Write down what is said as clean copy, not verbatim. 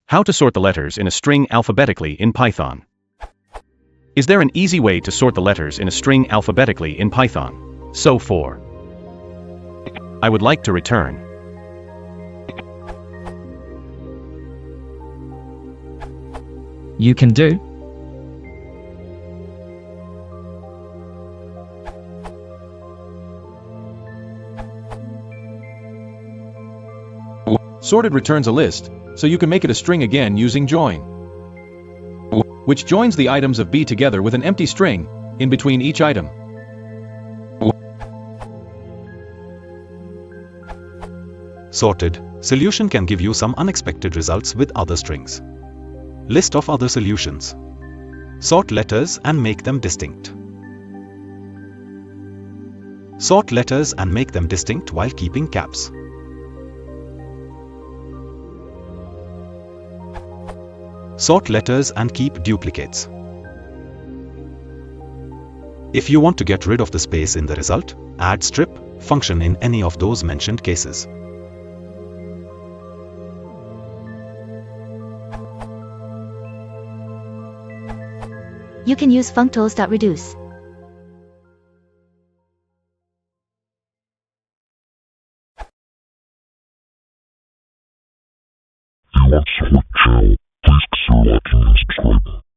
How to sort the letters in a string alphabetically in Python. Is there an easy way to sort the letters in a string alphabetically in Python? So for I would like to return. You can do Sorted returns a list, so you can make it a string again using join, which joins the items of B together with an empty string in between each item. Sorted solution can give you some unexpected results with other strings. List of other solutions. Sort letters and make them distinct. Sort letters and make them distinct while keeping caps. Sort letters and keep duplicates. If you want to get rid of the space in the result, add strip function in any of those mentioned cases. You can use functools.reduce. If you want to support the channel, please consider liking and subscribing.